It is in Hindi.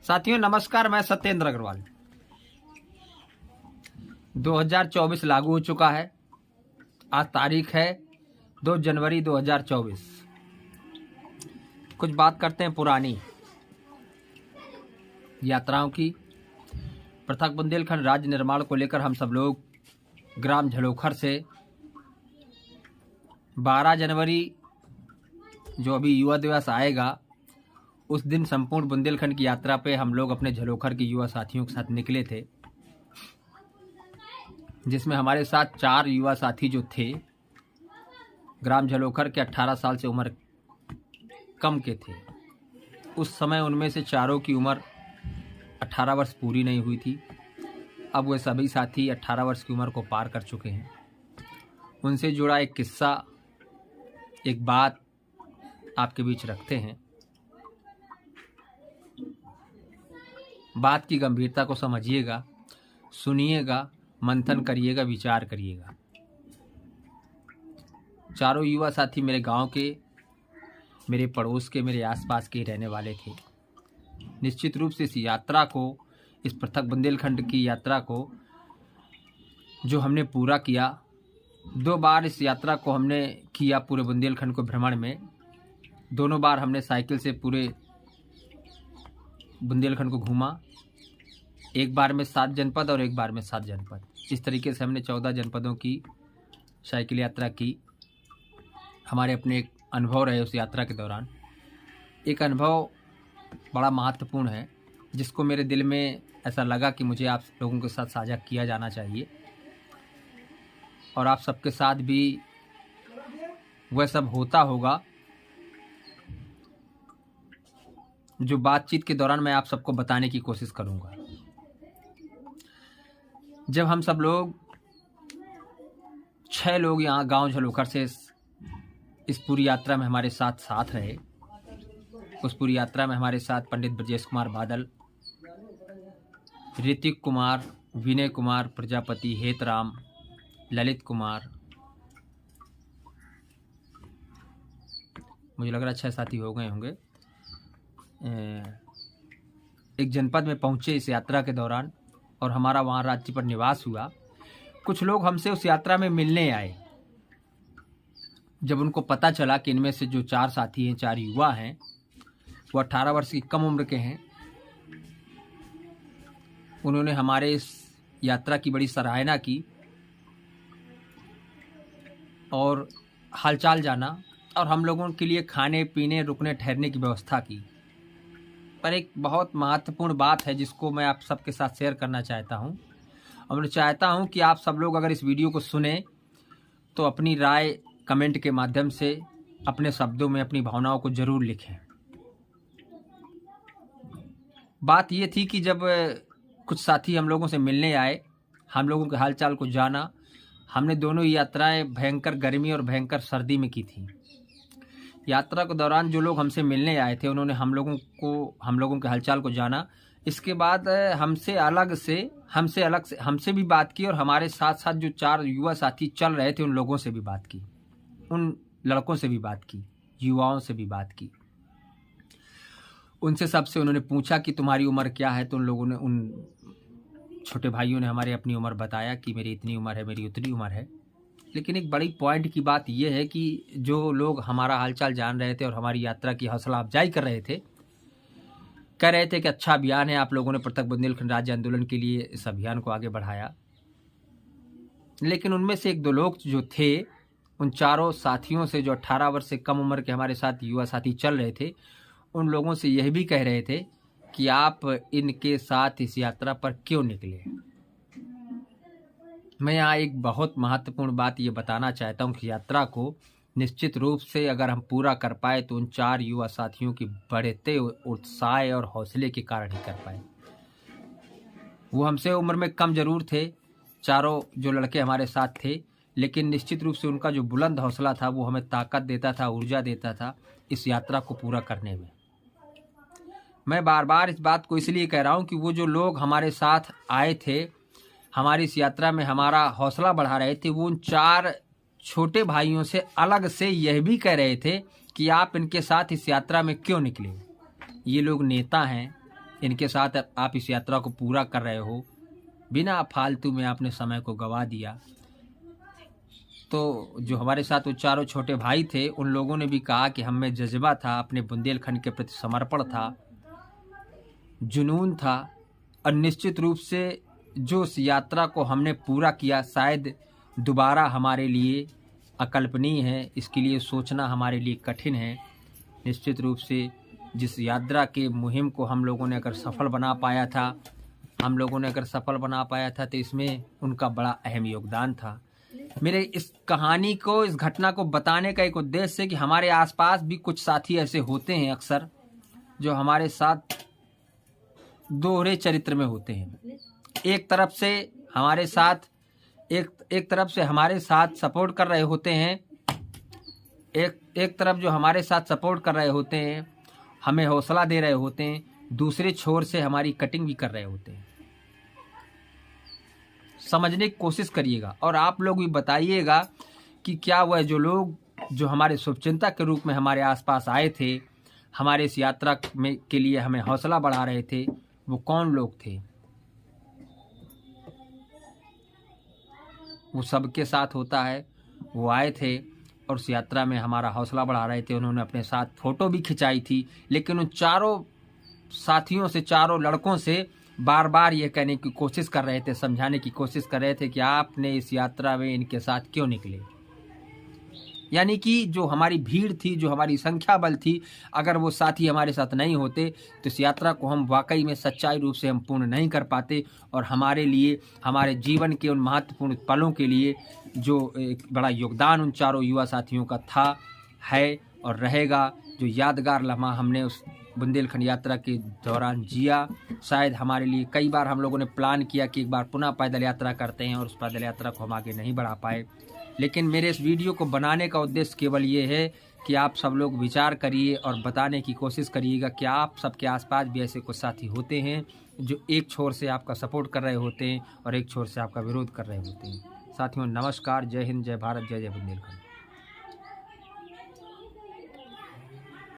साथियों नमस्कार, मैं सत्येंद्र अग्रवाल। 2024 लागू हो चुका है। आज तारीख है 2 जनवरी 2024। कुछ बात करते हैं पुरानी यात्राओं की। पृथक बुंदेलखंड राज्य निर्माण को लेकर हम सब लोग ग्राम झलोखर से 12 जनवरी जो अभी युवा दिवस आएगा उस दिन संपूर्ण बुंदेलखंड की यात्रा पे हम लोग अपने झलोखर के युवा साथियों के साथ निकले थे, जिसमें हमारे साथ 4 युवा साथी जो थे ग्राम झलोखर के 18 साल से उम्र कम के थे। उस समय उनमें से चारों की उम्र 18 वर्ष पूरी नहीं हुई थी। अब वे सभी साथी 18 वर्ष की उम्र को पार कर चुके हैं। उनसे जुड़ा एक किस्सा, एक बात आपके बीच रखते हैं। बात की गंभीरता को समझिएगा, सुनिएगा, मंथन करिएगा, विचार करिएगा। चारों युवा साथी मेरे गांव के, मेरे पड़ोस के, मेरे आसपास के रहने वाले थे। निश्चित रूप से इस यात्रा को, इस पृथक बुंदेलखंड की यात्रा को जो हमने पूरा किया, 2 बार इस यात्रा को हमने किया पूरे बुंदेलखंड को भ्रमण में। दोनों बार हमने साइकिल से पूरे बुंदेलखंड को घूमा। एक बार में 7 जनपद और एक बार में 7 जनपद। इस तरीके से हमने 14 जनपदों की साइकिल यात्रा की। हमारे अपने एक अनुभव रहे उस यात्रा के दौरान। एक अनुभव बड़ा महत्वपूर्ण है, जिसको मेरे दिल में ऐसा लगा कि मुझे आप लोगों के साथ साझा किया जाना चाहिए, और आप सबके साथ भी वह सब होता होगा जो बातचीत के दौरान मैं आप सबको बताने की कोशिश करूंगा। जब हम सब लोग 6 लोग यहाँ गांव झलोखर से इस पूरी यात्रा में हमारे साथ रहे, उस पूरी यात्रा में हमारे साथ पंडित ब्रजेश कुमार बादल, ऋतिक कुमार, विनय कुमार प्रजापति, हेतराम, ललित कुमार, मुझे लग रहा 6 साथी हो गए होंगे। एक जनपद में पहुंचे इस यात्रा के दौरान, और हमारा वहाँ राज्य पर निवास हुआ। कुछ लोग हमसे उस यात्रा में मिलने आए। जब उनको पता चला कि इनमें से जो 4 साथी हैं, 4 युवा हैं, वो 18 वर्ष की कम उम्र के हैं, उन्होंने हमारे इस यात्रा की बड़ी सराहना की और हालचाल जाना, और हम लोगों के लिए खाने पीने, रुकने ठहरने की व्यवस्था की। पर एक बहुत महत्वपूर्ण बात है जिसको मैं आप सबके साथ शेयर करना चाहता हूं, और मैं चाहता हूं कि आप सब लोग अगर इस वीडियो को सुने तो अपनी राय कमेंट के माध्यम से, अपने शब्दों में अपनी भावनाओं को ज़रूर लिखें। बात ये थी कि जब कुछ साथी हम लोगों से मिलने आए, हम लोगों के हालचाल को जाना। हमने दोनों ही यात्राएं भयंकर गर्मी और भयंकर सर्दी में की थी। यात्रा के दौरान जो लोग हमसे मिलने आए थे उन्होंने हम लोगों के हालचाल को जाना। इसके बाद हमसे भी बात की, और हमारे साथ साथ जो 4 युवा साथी चल रहे थे उन लोगों से भी बात की, उन लड़कों से भी बात की, युवाओं से भी बात की। उनसे सबसे उन्होंने पूछा कि तुम्हारी उम्र क्या है। तो उन लोगों ने, उन छोटे भाइयों ने हमारे अपनी उम्र बताया कि मेरी इतनी उम्र है, मेरी उतनी उम्र है। लेकिन एक बड़ी पॉइंट की बात यह है कि जो लोग हमारा हालचाल जान रहे थे और हमारी यात्रा की हौसला अफजाई कर रहे थे, कह रहे थे कि अच्छा अभियान है, आप लोगों ने पृथक बुंदेलखंड राज्य आंदोलन के लिए इस अभियान को आगे बढ़ाया। लेकिन उनमें से 1-2 लोग जो थे, उन चारों साथियों से जो 18 वर्ष से कम उम्र के हमारे साथ युवा साथी चल रहे थे, उन लोगों से यह भी कह रहे थे कि आप इनके साथ इस यात्रा पर क्यों निकले। मैं यहाँ एक बहुत महत्वपूर्ण बात ये बताना चाहता हूँ कि यात्रा को निश्चित रूप से अगर हम पूरा कर पाए तो उन 4 युवा साथियों की बढ़ते उत्साह और हौसले के कारण ही कर पाए। वो हमसे उम्र में कम जरूर थे, चारों जो लड़के हमारे साथ थे, लेकिन निश्चित रूप से उनका जो बुलंद हौसला था वो हमें ताकत देता था, ऊर्जा देता था इस यात्रा को पूरा करने में। मैं बार बार इस बात को इसलिए कह रहा हूँ कि वो जो लोग हमारे साथ आए थे, हमारी इस यात्रा में हमारा हौसला बढ़ा रहे थे, वो उन 4 छोटे भाइयों से अलग से यह भी कह रहे थे कि आप इनके साथ इस यात्रा में क्यों निकले। ये लोग नेता हैं, इनके साथ आप इस यात्रा को पूरा कर रहे हो, बिना फालतू में आपने समय को गंवा दिया। तो जो हमारे साथ वो चारों छोटे भाई थे, उन लोगों ने भी कहा कि हम में जज्बा था, अपने बुंदेलखंड के प्रति समर्पण था, जुनून था, और निश्चित रूप से जो इस यात्रा को हमने पूरा किया शायद दोबारा हमारे लिए अकल्पनीय है, इसके लिए सोचना हमारे लिए कठिन है। निश्चित रूप से जिस यात्रा के मुहिम को हम लोगों ने अगर सफल बना पाया था तो इसमें उनका बड़ा अहम योगदान था। मेरे इस कहानी को, इस घटना को बताने का एक उद्देश्य है कि हमारे आसपास भी कुछ साथी ऐसे होते हैं अक्सर, जो हमारे साथ दोहरे चरित्र में होते हैं। एक तरफ से हमारे साथ सपोर्ट कर रहे होते हैं, एक तरफ जो हमारे साथ सपोर्ट कर रहे होते हैं, हमें हौसला दे रहे होते हैं, दूसरे छोर से हमारी कटिंग भी कर रहे होते हैं। समझने की कोशिश करिएगा और आप लोग भी बताइएगा कि क्या वह जो लोग जो हमारे शुभचिंतक के रूप में हमारे आसपास आए थे, हमारे इस यात्रा में के लिए हमें हौसला बढ़ा रहे थे, वो कौन लोग थे। वो सबके साथ होता है। वो आए थे और उस यात्रा में हमारा हौसला बढ़ा रहे थे। उन्होंने अपने साथ फ़ोटो भी खिंचाई थी, लेकिन उन चारों साथियों से, चारों लड़कों से बार बार ये कहने की कोशिश कर रहे थे, समझाने की कोशिश कर रहे थे कि आपने इस यात्रा में इनके साथ क्यों निकले। यानी कि जो हमारी भीड़ थी, जो हमारी संख्या बल थी, अगर वो साथी हमारे साथ नहीं होते तो इस यात्रा को हम वाकई में सच्चाई रूप से हम पूर्ण नहीं कर पाते। और हमारे लिए, हमारे जीवन के उन महत्वपूर्ण पलों के लिए जो एक बड़ा योगदान उन चारों युवा साथियों का था, है और रहेगा, जो यादगार लम्हा हमने उस बुंदेलखंड यात्रा के दौरान जिया। शायद हमारे लिए कई बार हम लोगों ने प्लान किया कि एक बार पुनः पैदल यात्रा करते हैं, और उस पैदल यात्रा को हम आगे नहीं बढ़ा पाए। लेकिन मेरे इस वीडियो को बनाने का उद्देश्य केवल ये है कि आप सब लोग विचार करिए और बताने की कोशिश करिएगा कि आप सबके आसपास भी ऐसे कुछ साथी होते हैं जो एक छोर से आपका सपोर्ट कर रहे होते हैं और एक छोर से आपका विरोध कर रहे होते हैं। साथियों, नमस्कार, जय हिंद, जय भारत, जय जय बुंदेलखंड।